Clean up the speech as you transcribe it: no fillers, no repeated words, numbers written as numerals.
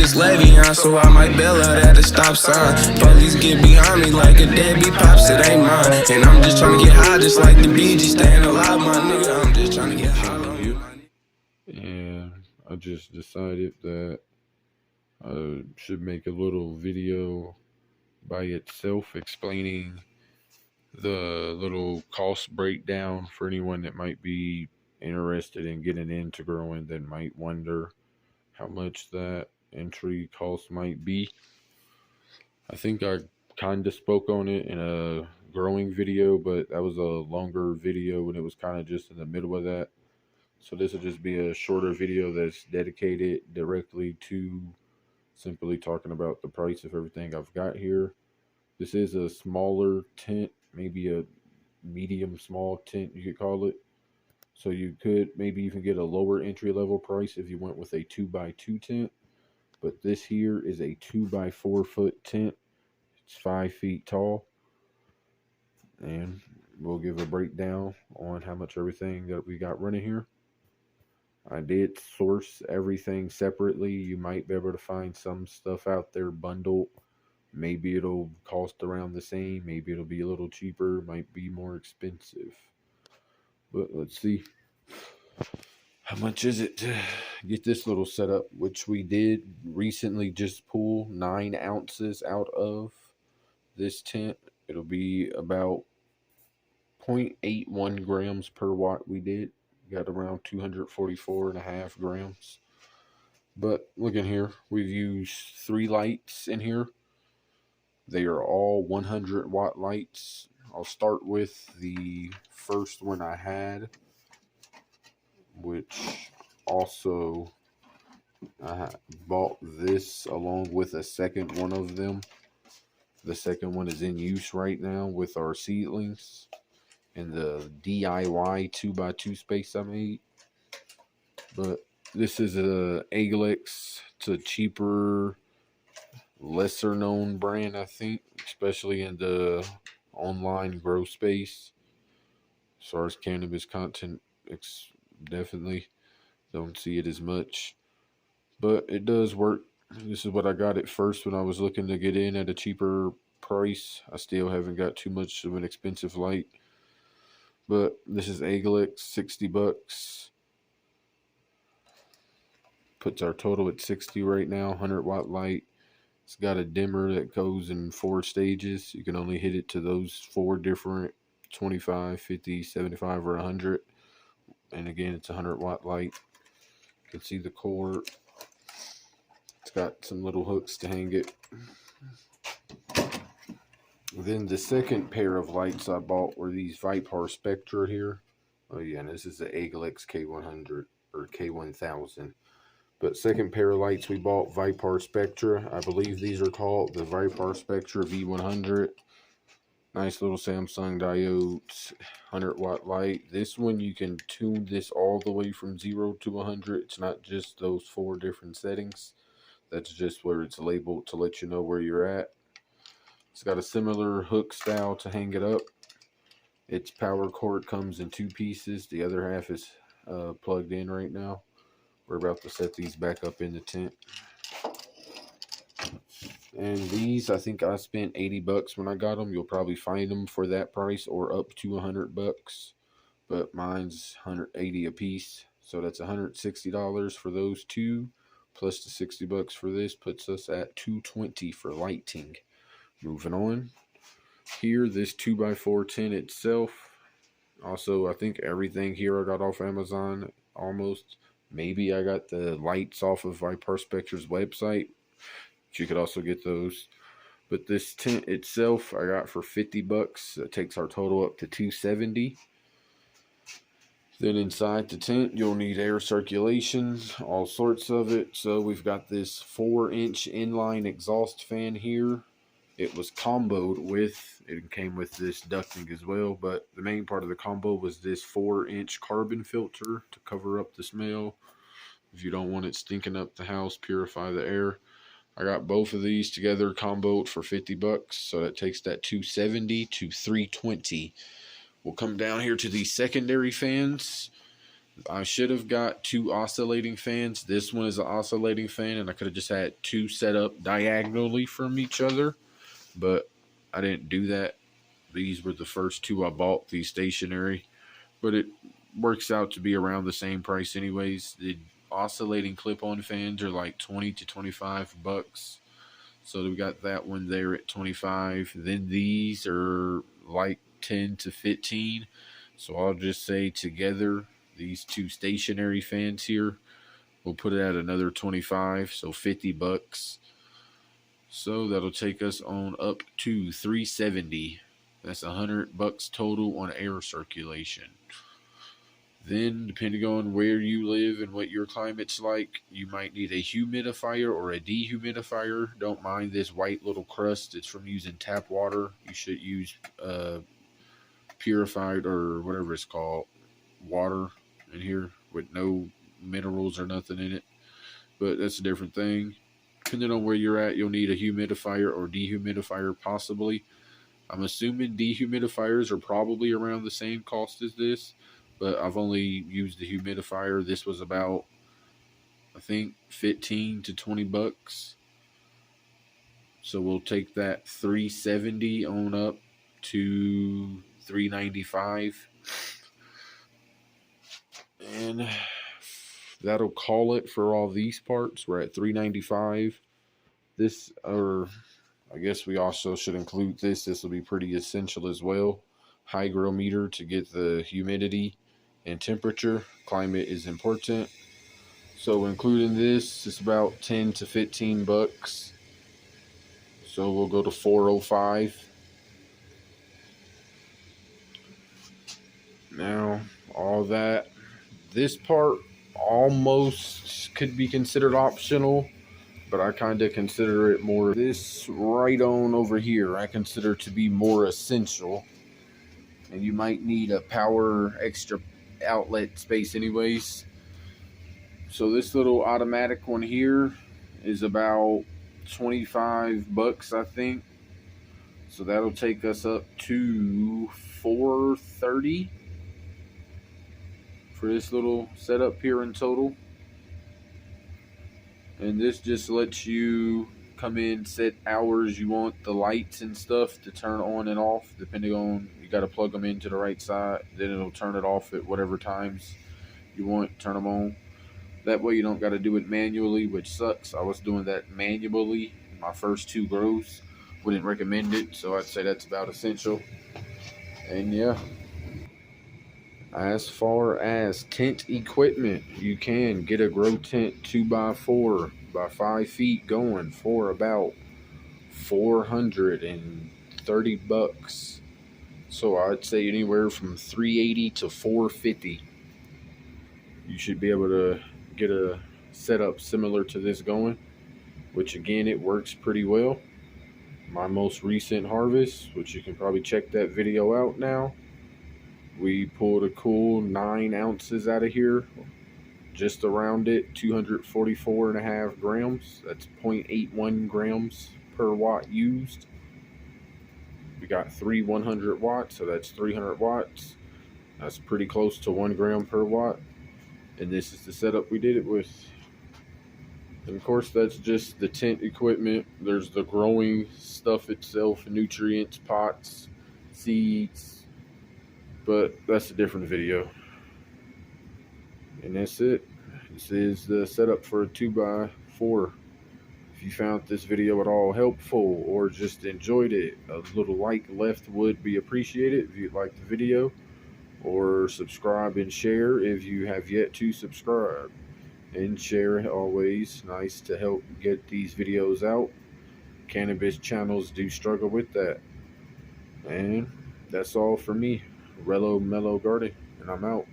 it's Le'Veon, so I might bail out at the stop sign. Police get behind me like a deadbeat pops, it ain't mine. And I'm just trying to get high, just like the BG staying alive, my nigga. I'm just trying to get high. And I just decided that I should make a little video by itself explaining the little cost breakdown for anyone that might be interested in getting into growing, that might wonder how much that entry cost might be. I think I kind of spoke on it in a growing video, but that was a longer video and it was kind of just in the middle of that. So this will just be a shorter video that's dedicated directly to simply talking about the price of everything I've got here. This is a smaller tent, maybe a medium small tent you could call it. So you could maybe even get a lower entry level price if you went with a 2x2 tent. But this here is a 2x4 foot tent. It's 5 feet tall. And we'll give a breakdown on how much everything that we got running here. I did source everything separately. You might be able to find some stuff out there bundled. Maybe it'll cost around the same. Maybe it'll be a little cheaper. Might be more expensive. But let's see. How much is it to get this little setup, which we did recently just pull 9 ounces out of this tent. It'll be about 0.81 grams per watt we did. Got around 244.5 grams. But look in here. We've used 3 lights in here. They are all 100 watt lights. I'll start with the first one I had, which also I bought this along with a second one of them. The second one is in use right now with our seedlings and the DIY 2x2 space I made. But this is a Agalix. It's a cheaper, lesser known brand, I think, especially in the online grow space. As far as cannabis content, it's definitely don't see it as much, but it does work. This is what I got at first when I was looking to get in at a cheaper price. I still haven't got too much of an expensive light. But this is Agalix, 60 bucks. Puts our total at 60 right now, 100 watt light. It's got a dimmer that goes in 4 stages. You can only hit it to those 4 different 25, 50, 75, or 100. And again, it's a 100 watt light. You can see the cord. It's got some little hooks to hang it. Then the second pair of lights I bought were these Vipar Spectra here. Oh yeah, and this is the Agalix K100 or K1000. But second pair of lights we bought, Vipar Spectra. I believe these are called the Vipar Spectra V100. Nice little Samsung diodes, 100 watt light. This one you can tune this all the way from 0 to 100. It's not just those 4 different settings. That's just where it's labeled to let you know where you're at. It's got a similar hook style to hang it up. Its power cord comes in 2 pieces. The other half is plugged in right now. We're about to set these back up in the tent. And these, I think I spent 80 bucks when I got them. You'll probably find them for that price or up to 100 bucks. But mine's 180 a piece. So that's $160 for those 2. Plus the 60 bucks for this puts us at $220 for lighting. Moving on. Here, this 2x4 tent itself. Also, I think everything here I got off Amazon almost. Maybe I got the lights off of Vipar Spectra's website. You could also get those. But this tent itself I got for 50 bucks. That takes our total up to $270. Then inside the tent you'll need air circulation, all sorts of it. So we've got this 4-inch inline exhaust fan here. It was comboed with, it came with this ducting as well, but the main part of the combo was this 4-inch carbon filter to cover up the smell. If you don't want it stinking up the house, purify the air. I got both of these together comboed for 50 bucks, so that takes that 270 to 320. We'll come down here to these secondary fans. I should have got 2 oscillating fans. This one is an oscillating fan, and I could have just had 2 set up diagonally from each other, but I didn't do that. These were the first 2 I bought, these stationary, but it works out to be around the same price anyways. The oscillating clip-on fans are like 20 to 25 bucks. So we got that one there at 25. Then these are like 10 to 15. So I'll just say together, these 2 stationary fans here, we'll put it at another 25, so 50 bucks. So that'll take us on up to 370. That's 100 bucks total on air circulation. Then, depending on where you live and what your climate's like, you might need a humidifier or a dehumidifier. Don't mind this white little crust. It's from using tap water. You should use purified or whatever it's called water in here with no minerals or nothing in it. But that's a different thing. Depending on where you're at, you'll need a humidifier or dehumidifier possibly. I'm assuming dehumidifiers are probably around the same cost as this, but I've only used the humidifier. This was about, I think, 15 to 20 bucks. So we'll take that 370 on up to 395. And that'll call it for all these parts. We're at 395. This, or I guess we also should include this. This will be pretty essential as well. Hygrometer to get the humidity and temperature. Climate is important. So including this, it's about 10 to 15 bucks. So we'll go to 405. Now, all that. This part almost could be considered optional, but I kind of consider it more. This right on over here, I consider to be more essential. And you might need a power extra outlet space anyways. So this little automatic one here is about 25 bucks, I think. So that'll take us up to 430 for this little setup here in total. And this just lets you come in, set hours you want the lights and stuff to turn on and off, depending on, you got to plug them into the right side, then it'll turn it off at whatever times you want, turn them on. That way you don't got to do it manually, which sucks. I was doing that manually in my first 2 grows. Wouldn't recommend it, so I'd say that's about essential. And yeah, as far as tent equipment, you can get a grow tent 2x4 by 5 feet going for about 430 bucks. So I'd say anywhere from 380 to 450. You should be able to get a setup similar to this going, which again, it works pretty well. My most recent harvest, which you can probably check that video out now, we pulled a cool 9 ounces out of here, just around it, 244.5 grams. That's 0.81 grams per watt used. We got 3 100 watts, so that's 300 watts. That's pretty close to 1 gram per watt. And this is the setup we did it with. And of course, that's just the tent equipment. There's the growing stuff itself, nutrients, pots, seeds. But that's a different video. And that's it. This is the setup for a 2x4. If you found this video at all helpful or just enjoyed it, a little like left would be appreciated if you liked the video. Or subscribe and share if you have yet to subscribe. And share, always nice to help get these videos out. Cannabis channels do struggle with that. And that's all for me, Rello Mellow Garden, and I'm out.